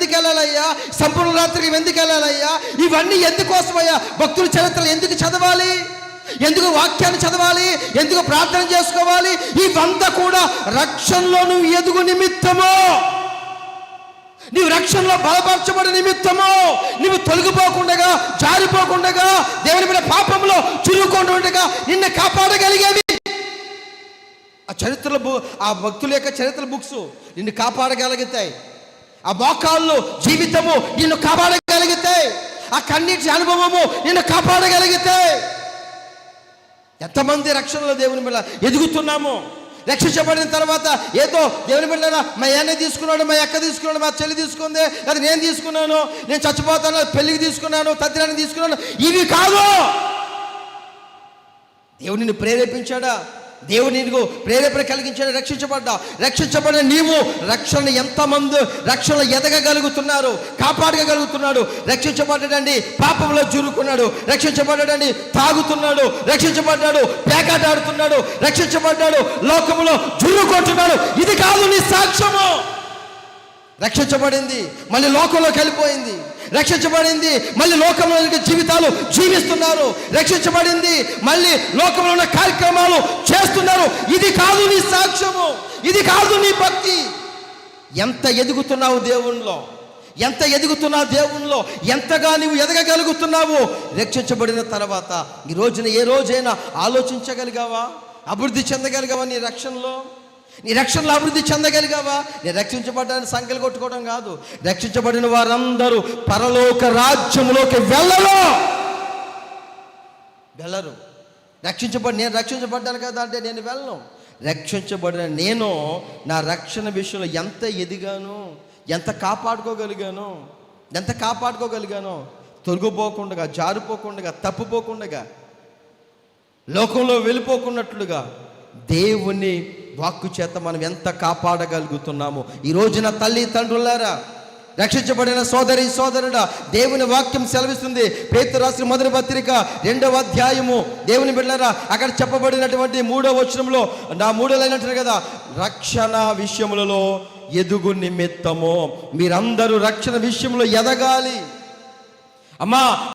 ఎందుకు వెళ్ళాలయ్యా? సంపూర్ణ రాత్రికి ఎందుకు వెళ్ళాలయ్యా? ఇవన్నీ ఎందుకోసమయ్యా? భక్తుల చరిత్రలు ఎందుకు చదవాలి? ఎందుకు వాక్యాన్ని చదవాలి? ఎందుకు ప్రార్థన చేసుకోవాలి? ఇవంతా కూడా రక్షణలో నువ్వు ఎదుగు నిమిత్తము, నీవు రక్షణలో బలపరచబడి నిమిత్తము, నువ్వు తొలగిపోకుండా, జారిపోకుండా, దేవుని మీద పాపంలో చురుకుంటుండగా నిన్ను కాపాడగలిగేవి ఆ చరిత్రలు, ఆ భక్తుల యొక్క చరిత్ర బుక్స్ నిన్ను కాపాడగలుగుతాయి. ఆ మోకాళ్ళు జీవితము నిన్ను కాపాడగలుగుతాయి. ఆ కన్నీటి అనుభవము నిన్ను కాపాడగలుగుతాయి. ఎంతమంది రక్షణలో దేవుని మీద ఎదుగుతున్నాము. రక్షించబడిన తర్వాత ఏదో దేవుని బిడ్డ మా అన్న తీసుకున్నాడు, మా అక్క తీసుకున్నాడు, మా చెల్లి తీసుకుంది, అది నేను తీసుకున్నాను, నేను చచ్చిపోతాను, పెళ్ళికి తీసుకున్నాను, తద్దినాన్ని తీసుకున్నాను, ఇవి కాదు. దేవుడు నిన్ను ప్రేరేపించాడా? దేవుడు నీకు ప్రేరేపణ కలిగించాడు. రక్షించబడిన నీవు రక్షణ ఎంతమంది రక్షణలో ఎదగగలుగుతున్నారు, కాపాడగలుగుతున్నాడు. రక్షించబడ్డాడండి పాపంలో జురుకున్నాడు, రక్షించబడ్డాడండి తాగుతున్నాడు, రక్షించబడ్డాడు పేకాట ఆడుతున్నాడు, రక్షించబడ్డాడు లోకములో జురుకుంటున్నాడు. ఇది కాదు నీ సాక్ష్యము. రక్షించబడింది మళ్ళీ లోకంలోకి వెళ్ళిపోయింది, రక్షించబడింది మళ్ళీ లోకంలో జీవితాలు జీవిస్తున్నారు, రక్షించబడింది మళ్ళీ లోకంలో ఉన్న కార్యక్రమాలు చేస్తున్నారు. ఇది కాదు నీ సాక్ష్యము, ఇది కాదు నీ భక్తి. ఎంత ఎదుగుతున్నావు దేవునిలో, ఎంత ఎదుగుతున్నావు దేవునిలో, ఎంతగా నువ్వు ఎదగగలుగుతున్నావు. రక్షించబడిన తర్వాత ఈ రోజున ఏ రోజైనా ఆలోచించగలిగావా? అభివృద్ధి చెందగలిగావా? నీ రక్షణలో అభివృద్ధి చెందగలిగావా? నేను రక్షించబడ్డాన్ని సంఖ్యలు కొట్టుకోవడం కాదు. రక్షించబడిన వారందరూ పరలోక రాజ్యములోకి వెళ్ళరు. నేను రక్షించబడ్డాను కదా అంటే నేను వెళ్ళను. రక్షించబడిన నేను నా రక్షణ విషయంలో ఎంత ఎదిగాను, ఎంత కాపాడుకోగలిగాను, తొలగిపోకుండా, జారిపోకుండా, తప్పుపోకుండా, లోకంలో వెళ్ళిపోకున్నట్లుగా దేవుని వాక్కు చేత మనం ఎంత కాపాడగలుగుతున్నాము. ఈ రోజున తల్లి తండ్రులారా, రక్షించబడిన సోదరి సోదరుడా, దేవుని వాక్యం సెలవిస్తుంది. పేతురు రాసిన మొదటి పత్రిక 2వ అధ్యాయము దేవుని బిడ్డలారా, అక్కడ చెప్పబడినటువంటి 3వ వచనంలో, నా 3 లైన్ కదా, రక్షణ విషయములలో ఎదుగు నిమిత్తము మీరందరూ రక్షణ విషయంలో ఎదగాలి. అమ్మా